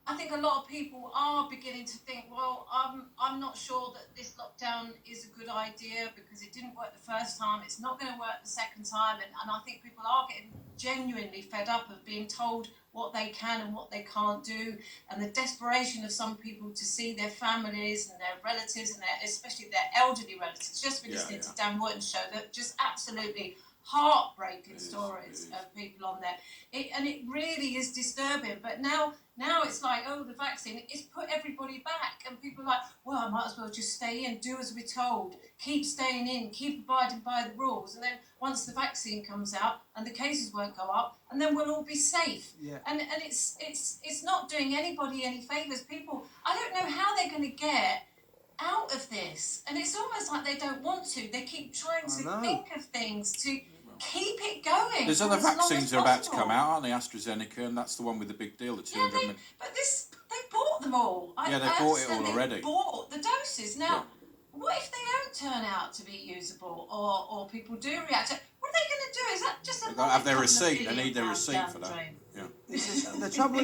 I think a lot of people are beginning to think, well, I'm not sure that this lockdown is a good idea because it didn't work the first time. It's not going to work the second time. And I think people are getting genuinely fed up of being told what they can and what they can't do. And the desperation of some people to see their families and their relatives and especially their elderly relatives. Just be listening to Dan Wootton's show, that just absolutely heartbreaking stories of people on there. And it really is disturbing. But now it's like, oh, the vaccine, it's put everybody back. And people are like, well, I might as well just stay in, do as we're told, keep staying in, keep abiding by the rules. And then once the vaccine comes out and the cases won't go up, and then we'll all be safe. Yeah. And it's not doing anybody any favours. People, I don't know how they're going to get out of this. And it's almost like they don't want to. They keep trying to think of things to keep it going. There's other vaccines are about to come out, aren't they? AstraZeneca, and that's the one with the big deal, the 200 million. But they bought them all. They bought it all already. They bought the doses. Now, what if they don't turn out to be usable, or people do react? What are they going to do? Is that just they've got to have their receipt? They need their receipt for that. Yeah. The trouble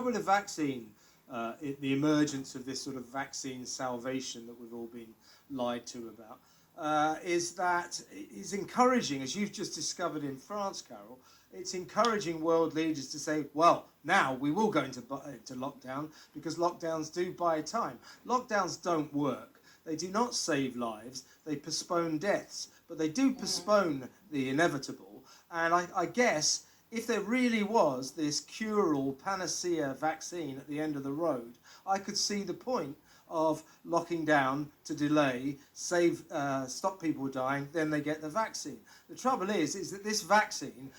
with the vaccine, the emergence of this sort of vaccine salvation that we've all been lied to about, is that it's encouraging, as you've just discovered in France, Carol, it's encouraging world leaders to say, well, now we will go into lockdown because lockdowns do buy time. Lockdowns don't work. They do not save lives. They postpone deaths, but they do postpone the inevitable. And I guess if there really was this cure-all panacea vaccine at the end of the road, I could see the point of locking down to delay, stop people dying, then they get the vaccine. The trouble is that this vaccine,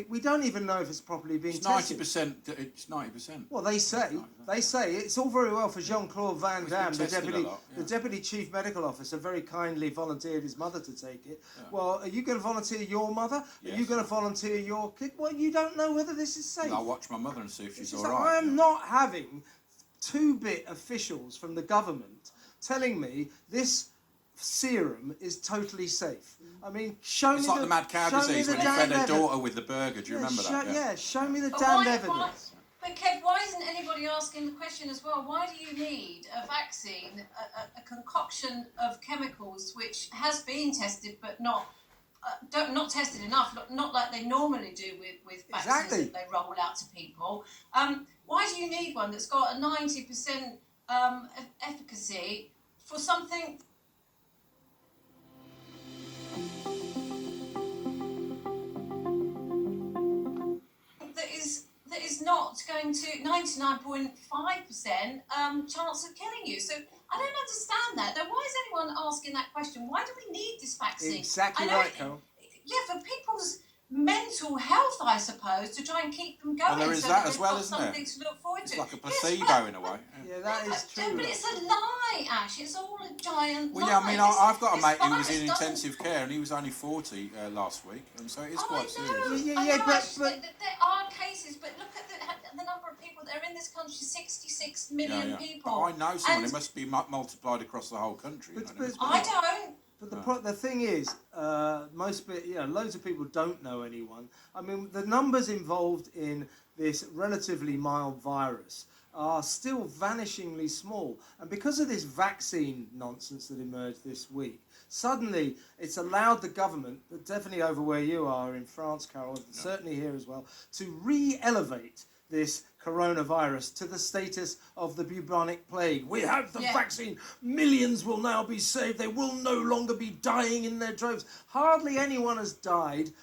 we don't even know if it's properly being tested. 90%. It's 90%. Well, they say it's all very well for Jean-Claude Van Damme, the deputy chief medical officer, very kindly volunteered his mother to take it. Yeah. Well, are you going to volunteer your mother? Yes. Are you going to volunteer your kid? Well, you don't know whether this is safe. I'll watch my mother and see if she's all right. I am not having two-bit officials from the government telling me this serum is totally safe. I mean, it's like the mad cow disease when you fed her daughter with the burger. Do you remember that? Yeah, show me the damned evidence. But Kev, why isn't anybody asking the question as well? Why do you need a vaccine, a concoction of chemicals which has been tested but not tested enough, not like they normally do with vaccines that they roll out to people? Why do you need one that's got a 90% efficacy for something that is not going to 99.5% chance of killing you? So I don't understand that. Now, why is anyone asking that question? Why do we need this vaccine? Exactly right, Carol. Yeah, for people's mental health, I suppose, to try and keep them going. Well, there is that as well, isn't there? Something to look forward to. It's like a placebo in a way. Yeah, that is true. But it's a lie, Ash. It's all a giant lie. Well, yeah, I mean, I've got a mate who was in intensive care, and he was only 40 last week, and so it's quite serious. But there are cases, but look at the number of people that are in this country, 66 million people. But I know someone, it must be multiplied across the whole country. I don't. But the thing is, loads of people don't know anyone. I mean, the numbers involved in this relatively mild virus are still vanishingly small. And because of this vaccine nonsense that emerged this week, suddenly it's allowed the government, but definitely over where you are in France, Carol, certainly here as well, to re-elevate this coronavirus to the status of the bubonic plague. We have the vaccine. Millions will now be saved. They will no longer be dying in their droves. Hardly anyone has died,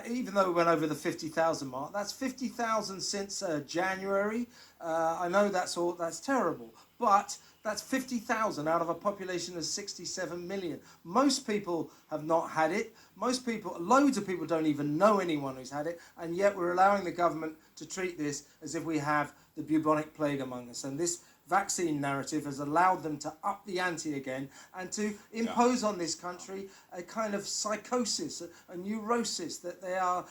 even though we went over the 50,000 mark. That's 50,000 since January. I know that's terrible, but that's 50,000 out of a population of 67 million. Most people have not had it. Loads of people don't even know anyone who's had it, and yet we're allowing the government to treat this as if we have the bubonic plague among us. And this vaccine narrative has allowed them to up the ante again and to impose on this country a kind of psychosis, a neurosis, that they are,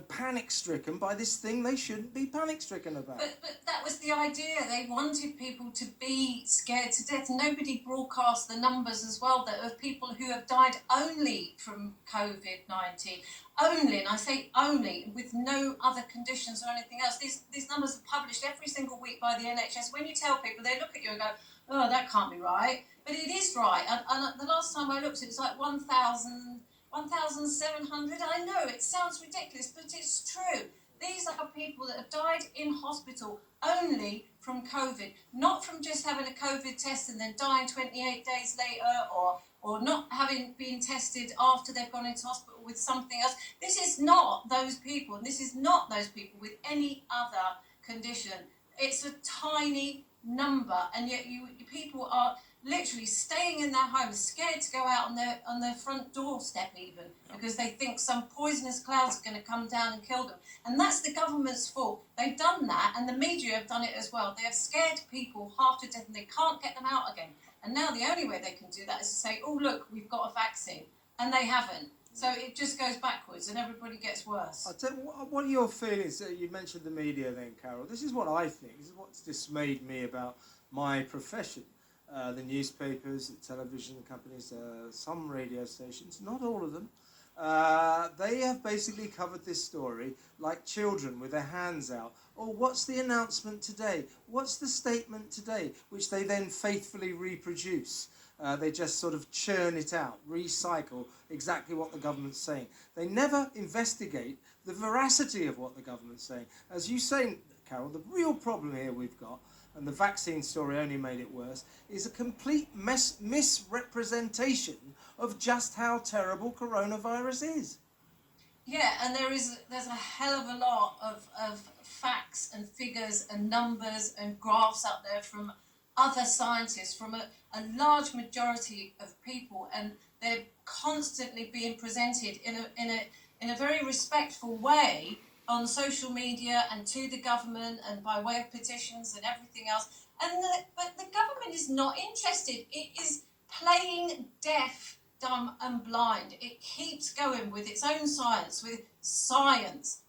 panic-stricken by this thing they shouldn't be panic-stricken about. But that was the idea. They wanted people to be scared to death. Nobody broadcast the numbers as well of people who have died only from COVID-19. only, and I say only, with no other conditions or anything else. These numbers are published every single week by the NHS. When you tell people, they look at you and go, oh, that can't be right. But it is right. And the last time I looked, it was like 1,700. I know it sounds ridiculous, but it's true. These are people that have died in hospital only from COVID, not from just having a COVID test and then dying 28 days later, or not having been tested after they've gone into hospital with something else. This is not those people, and this is not those people with any other condition. It's a tiny number, and yet people are literally staying in their homes, scared to go out on their front doorstep even, because they think some poisonous clouds are going to come down and kill them. And that's the government's fault. They've done that, and the media have done it as well. They have scared people half to death, and they can't get them out again. And now the only way they can do that is to say, oh, look, we've got a vaccine. And they haven't. So it just goes backwards and everybody gets worse. I'll tell you, what are your feelings? You mentioned the media then, Carol. This is what I think. This is what's dismayed me about my profession. The newspapers, the television companies, some radio stations, not all of them. They have basically covered this story like children with their hands out. Oh, what's the announcement today? What's the statement today? Which they then faithfully reproduce. They just sort of churn it out, recycle exactly what the government's saying. They never investigate the veracity of what the government's saying. As you say, Carol, the real problem here we've got, and the vaccine story only made it worse, is a complete misrepresentation of just how terrible coronavirus is. Yeah, and there's a hell of a lot of facts and figures and numbers and graphs out there from other scientists, from a large majority of people, and they're constantly being presented in a very respectful way on social media and to the government and by way of petitions and everything else. But the government is not interested. It is playing deaf, dumb and blind. It keeps going with its own science, with science.